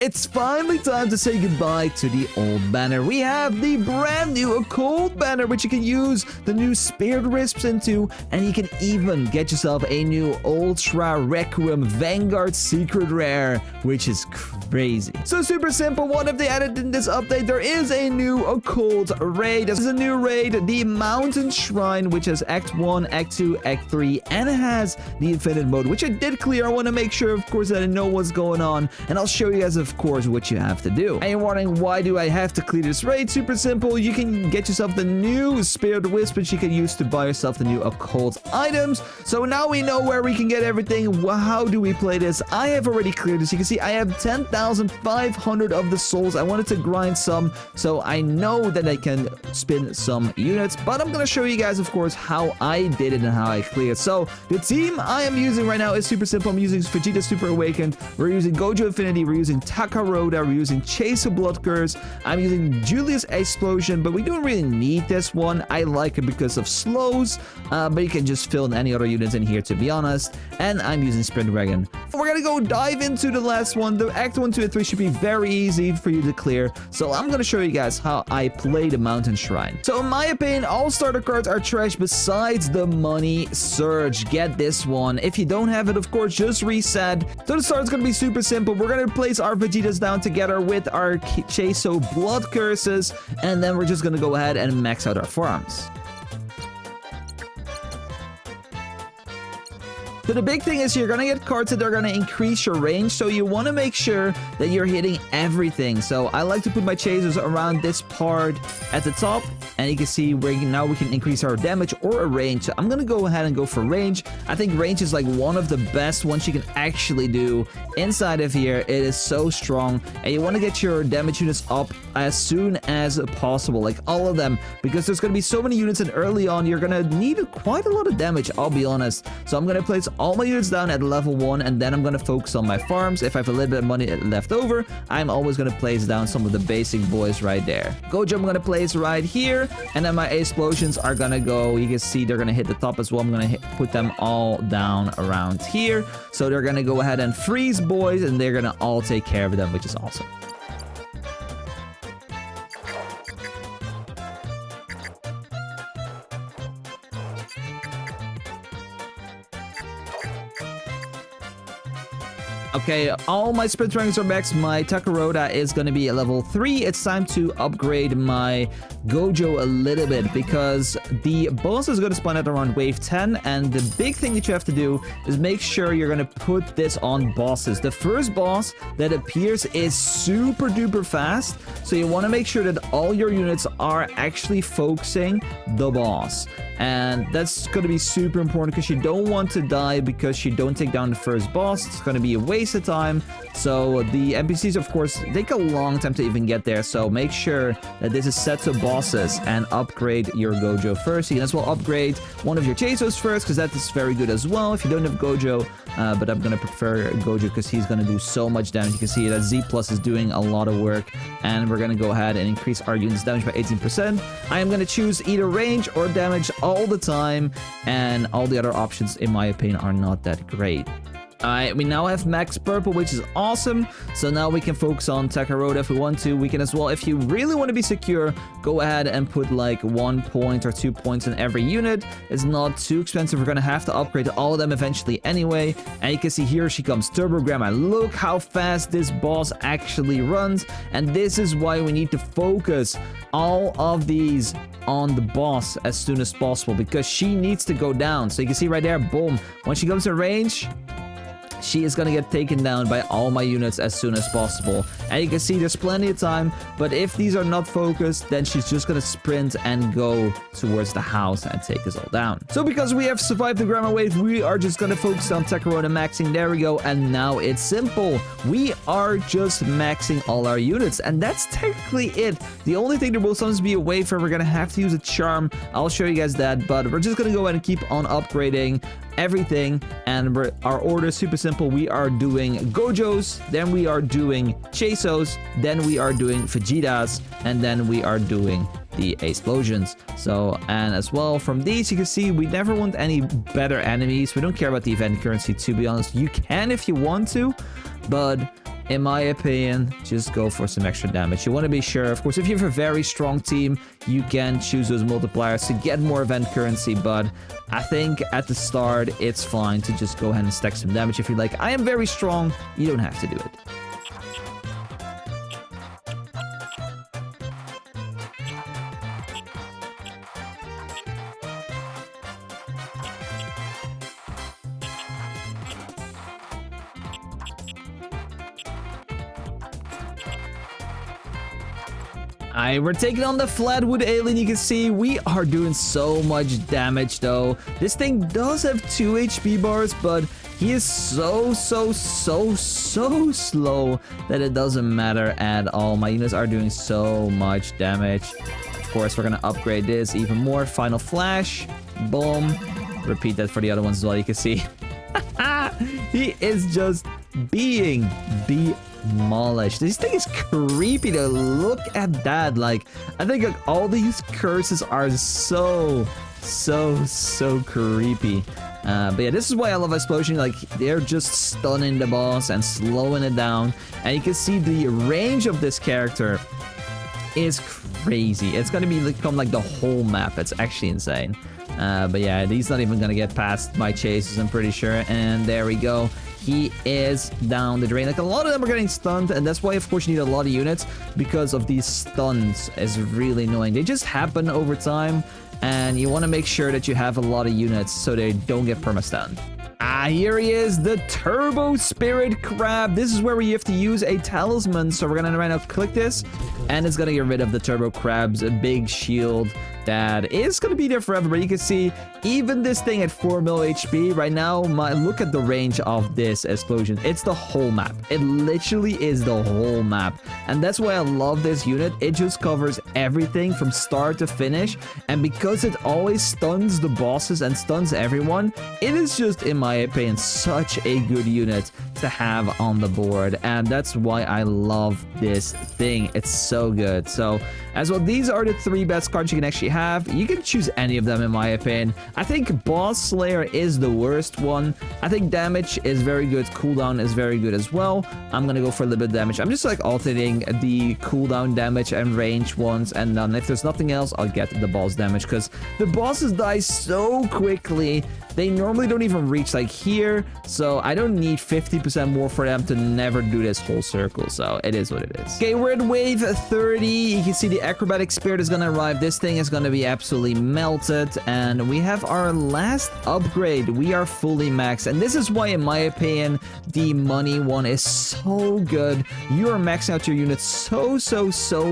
It's finally time to say goodbye to the old banner. We have the brand new Occult banner, which you can use the new Spirit Wisps into, and you can even get yourself a new Ultra Requiem Vanguard Secret Rare, which is crazy. So super simple. What have they added in this update? There is a new Occult raid. This is a new raid, the Mountain Shrine, which has Act 1, Act 2, Act 3, and it has the Infinite mode, which I did clear. I want to make sure, of course, that I know what's going on, and I'll show you guys, of course, what you have to do. And you're wondering, why do I have to clear this raid? Super simple. You can get yourself the new Spirit Wisp, which you can use to buy yourself the new Occult items. So now we know where we can get everything. How do we play this? I have already cleared this. You can see I have 10,500 of the souls. I wanted to grind some, so I know that I can spin some units, but I'm going to show you guys, of course, how I did it and how I cleared. So the team I am using right now is super simple. I'm using Vegeta Super Awakened. We're using Gojo Infinity. We're using Takaro. We're using Chaser Blood Curse. I'm using Julius Explosion, but we don't really need this one. I like it because of slows, but you can just fill in any other units in here, to be honest. And I'm using Sprint Dragon. We're gonna go dive into the last one. The Act 1, 2, and 3 should be very easy for you to clear. So I'm gonna show you guys how I play the Mountain Shrine. So in my opinion, all starter cards are trash besides the Money Surge. Get this one. If you don't have it, of course, just reset. So the start is gonna be super simple. We're gonna place our Vegetas down together with our Chaso Blood Curses, and then we're just gonna go ahead and max out our farms. So the big thing is you're going to get cards that are going to increase your range, so you want to make sure that you're hitting everything. So I like to put my chasers around this part at the top, and you can see now we can increase our damage or a range. So I'm going to go ahead and go for range. I think range is like one of the best ones you can actually do inside of here. It is so strong, and you want to get your damage units up as soon as possible, like all of them, because there's going to be so many units, and early on you're going to need quite a lot of damage, I'll be honest. So I'm going to place all my units down at level 1, and then I'm going to focus on my farms. If I have a little bit of money left over, I'm always going to place down some of the basic boys right there. Gojo I'm going to place right here, and then my explosions are going to go, you can see they're going to hit the top as well. I'm going to put them all down around here. So they're going to go ahead and freeze boys, and they're going to all take care of them, which is awesome. Okay, all my sprint ranks are max. My Takaroda is going to be at level 3. It's time to upgrade my Gojo a little bit, because the boss is going to spawn at around wave 10, and the big thing that you have to do is make sure you're going to put this on bosses. The first boss that appears is super duper fast, so you want to make sure that all your units are actually focusing the boss. And that's going to be super important, because you don't want to die because you don't take down the first boss. It's going to be a waste of time. So the NPCs, of course, take a long time to even get there. So make sure that this is set to bosses and upgrade your Gojo first. You can as well upgrade one of your Chasos first, because that is very good as well if you don't have Gojo. But I'm going to prefer Gojo because he's going to do so much damage. You can see that Z Plus is doing a lot of work. And we're going to go ahead and increase our unit's damage by 18%. I am going to choose either range or damage all the time, and all the other options, in my opinion, are not that great. We now have max purple, which is awesome. So now we can focus on Takaroda if we want to. We can as well, if you really want to be secure, go ahead and put like 1 point or 2 points in every unit. It's not too expensive. We're going to have to upgrade all of them eventually anyway. And you can see here she comes, Turbo Grandma. Look how fast this boss actually runs. And this is why we need to focus all of these on the boss as soon as possible, because she needs to go down. So you can see right there, boom. When she comes to range, she is going to get taken down by all my units as soon as possible. And you can see there's plenty of time, but if these are not focused, then she's just going to sprint and go towards the house and take us all down. So because we have survived the Grandma Wave, we are just going to focus on Takarona maxing. There we go. And now it's simple. We are just maxing all our units, and that's technically it. The only thing that will sometimes be a wave where we're going to have to use a charm. I'll show you guys that, but we're just going to go ahead and keep on upgrading everything, and our order is super simple. We are doing Gojos, then we are doing Chasos, then we are doing Vegetas, and then we are doing the explosions. So, and as well from these, you can see we never want any better enemies. We don't care about the event currency, to be honest. You can if you want to, but in my opinion, just go for some extra damage. You want to be sure. Of course, if you have a very strong team, you can choose those multipliers to get more event currency, but I think at the start, it's fine to just go ahead and stack some damage. If you're like, I am very strong, you don't have to do it. We're taking on the Flatwood Alien. You can see we are doing so much damage though. This thing does have 2 HP bars, but he is so slow that it doesn't matter at all. My units are doing so much damage. Of course, we're gonna upgrade this even more. Final flash. Boom. Repeat that for the other ones as well. You can see he is just being demolished. This thing is creepy though. Look at that. Like, I think like, all these curses are so creepy. But yeah, this is why I love Explosion. Like, they're just stunning the boss and slowing it down. And you can see the range of this character is crazy. It's gonna become like the whole map. It's actually insane. But yeah, he's not even gonna get past my chases, I'm pretty sure. And there we go. He is down the drain. Like, a lot of them are getting stunned, and that's why, of course, you need a lot of units, because of these stuns is really annoying. They just happen over time, and you want to make sure that you have a lot of units so they don't get perma-stunned. Here he is, the Turbo Spirit Crab. This is where we have to use a talisman. So we're gonna right now click this, and it's gonna get rid of the Turbo Crab's big shield that is gonna be there forever. But you can see even this thing at 4 mil HP right now. Look at the range of this explosion. It's the whole map. It literally is the whole map, and that's why I love this unit. It just covers everything from start to finish, and because it always stuns the bosses and stuns everyone, it is just, in my opinion, such a good unit to have on the board, and that's why I love this thing. It's so good. So as well, these are the 3 best cards you can actually have. You can choose any of them, in my opinion. I think Boss Slayer is the worst one. I think damage is very good. Cooldown is very good as well. I'm gonna go for a little bit of damage. I'm just like alternating the cooldown damage and range ones, and then if there's nothing else, I'll get the boss damage, because the bosses die so quickly. They normally don't even reach like here, so I don't need 50% more for them to never do this whole circle, so it is what it is. Okay, we're at wave 30. You can see the Acrobatic Spirit is gonna arrive. This thing is gonna be absolutely melted, and we have our last upgrade. We are fully maxed, and this is why, in my opinion, the money one is so good. You are maxing out your units so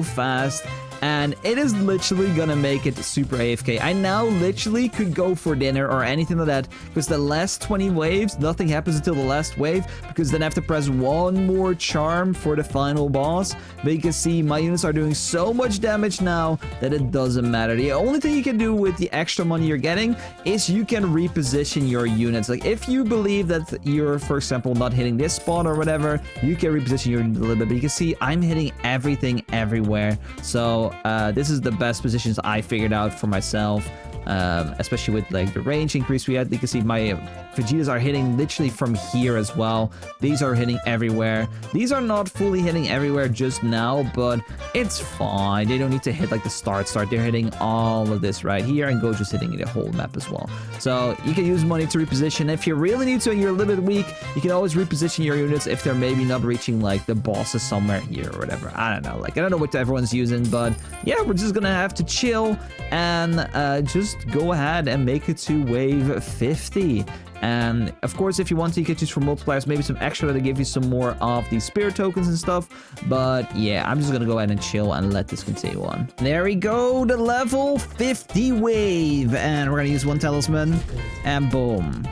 fast, and it is literally gonna make it super AFK. I now literally could go for dinner or anything like that, because the last 20 waves, nothing happens until the last wave, because then I have to press one more charm for the final boss. But you can see my units are doing so much damage now that it doesn't matter. The only thing you can do with the extra money you're getting is you can reposition your units. Like, if you believe that you're, for example, not hitting this spot or whatever, you can reposition your unit a little bit. But you can see I'm hitting everything everywhere. So this is the best positions I figured out for myself, especially with like the range increase we had. You can see my Vegetas are hitting literally from here as well. These are hitting everywhere. These are not fully hitting everywhere just now, but it's fine. They don't need to hit like the start. They're hitting all of this right here, and Gojo's hitting the whole map as well. So you can use money to reposition. If you really need to and you're a little bit weak, you can always reposition your units if they're maybe not reaching like the bosses somewhere here or whatever. I don't know. Like, I don't know what everyone's using, but yeah, we're just gonna have to chill and just go ahead and make it to wave 50. And of course, if you want to, you can choose for multipliers, maybe some extra to give you some more of these spirit tokens and stuff. But yeah, I'm just gonna go ahead and chill and let this continue on. There we go, the level 50 wave, and we're gonna use one talisman, and boom.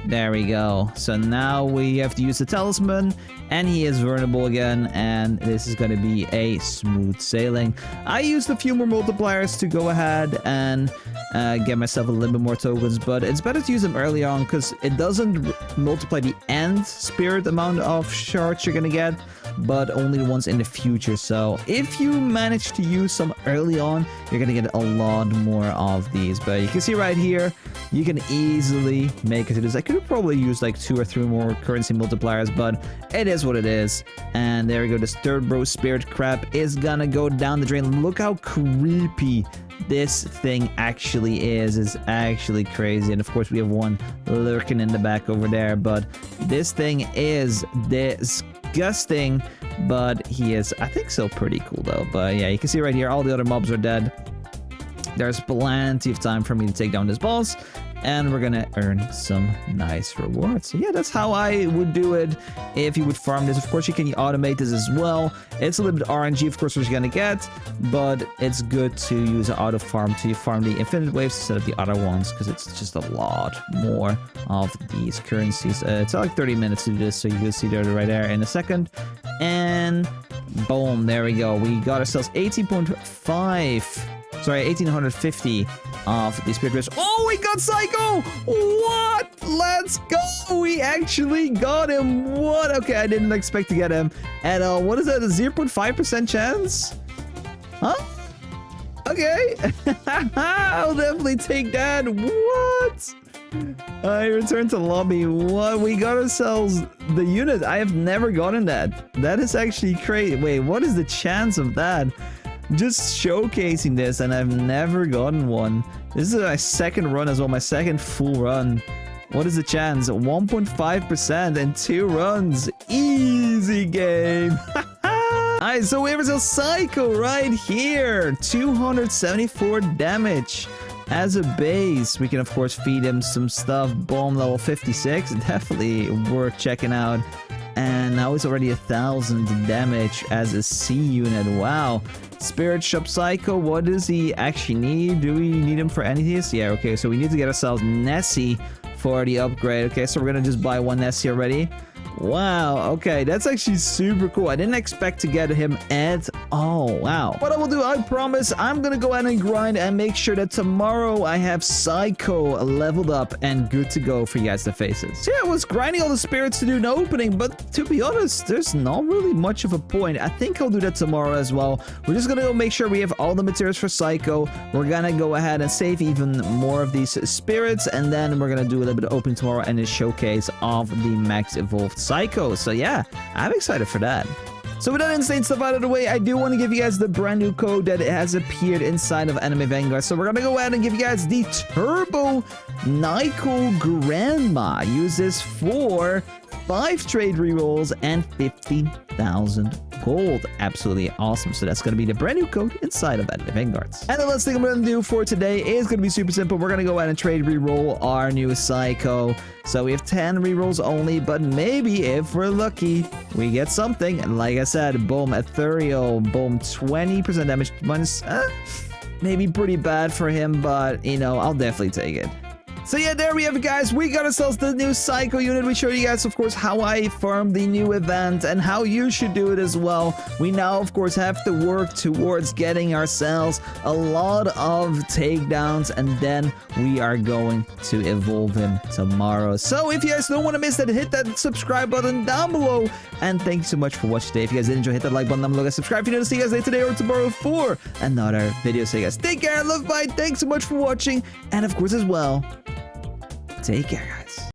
There we go. So now we have to use the talisman, and he is vulnerable again, and this is going to be a smooth sailing. I used a few more multipliers to go ahead and get myself a little bit more tokens, but it's better to use them early on because it doesn't multiply the end spirit amount of shards you're going to get. but only the ones in the future. So if you manage to use some early on, you're gonna get a lot more of these. But you can see right here, you can easily make it to this. I could have probably used like 2 or 3 more currency multipliers, but it is what it is. And there we go. This third bro spirit crab is gonna go down the drain. Look how creepy this thing actually is. It's actually crazy. And of course we have one lurking in the back over there, but this thing is disgusting, but he is, I think, so pretty cool though. But yeah, you can see right here all the other mobs are dead. There's plenty of time for me to take down this boss, and we're gonna earn some nice rewards. So yeah, that's how I would do it if you would farm this. Of course, you can automate this as well. It's a little bit RNG, of course, what you're gonna get, but it's good to use an auto farm to farm the infinite waves instead of the other ones, because it's just a lot more of these currencies. It's like 30 minutes to do this, so you can see there right there in a second. And boom, there we go. We got ourselves 1850 of the spirit race. Oh, we got Saiko! What? Let's go! We actually got him. What? Okay, I didn't expect to get him. And what is that? A 0.5% chance? Huh? Okay. I'll definitely take that. What? I returned to lobby. What? We got ourselves the unit. I have never gotten that. That is actually crazy. Wait, what is the chance of that? Just showcasing this, and I've never gotten one. This is my second run as well, my second full run. What is the chance? 1.5% in 2 runs. Easy game. Alright, so we have ourselves Saiko right here. 274 damage. As a base, we can of course feed him some stuff. Bomb level 56, definitely worth checking out. And now it's already 1,000 damage as a C unit. Wow. Spirit Shop Saiko, what does he actually need? Do we need him for anything? Yeah, okay, so we need to get ourselves Nessie for the upgrade. Okay, so we're gonna just buy one Nessie already. Wow, okay, that's actually super cool. I didn't expect to get him at all. Wow. What I will do, I promise, I'm gonna go ahead and grind and make sure that tomorrow I have Saiko leveled up and good to go for you guys to face it. So yeah, I was grinding all the spirits to do an opening, but to be honest, there's not really much of a point. I think I'll do that tomorrow as well. We're just gonna go make sure we have all the materials for Saiko. We're gonna go ahead and save even more of these spirits, and then we're gonna do a little bit of opening tomorrow and a showcase of the max evolved Saiko. So yeah, I'm excited for that. So with that insane stuff out of the way, I do want to give you guys the brand new code that has appeared inside of Anime Vanguard. So we're going to go ahead and give you guys the Turbo Nico Grandma. Use this for 5 trade rerolls and 15,000 gold. Absolutely awesome. So that's going to be the brand new code inside of Anime Vanguards. And the last thing I'm going to do for today is going to be super simple. We're going to go ahead and trade reroll our new Saiko. So we have 10 rerolls only, but maybe if we're lucky, we get something. And like I said, boom, Ethereal, boom, 20% damage minus, maybe pretty bad for him, but you know, I'll definitely take it. So yeah, there we have it, guys. We got ourselves the new Saiko unit. We showed you guys, of course, how I farmed the new event and how you should do it as well. We now, of course, have to work towards getting ourselves a lot of takedowns, and then we are going to evolve him tomorrow. So if you guys don't want to miss that, hit that subscribe button down below. And thank you so much for watching today. If you guys did enjoy, hit that like button down below. Guys, subscribe if you know to see you guys later today or tomorrow for another video. So you guys, take care, love, bye. Thanks so much for watching, and of course as well, take care, guys.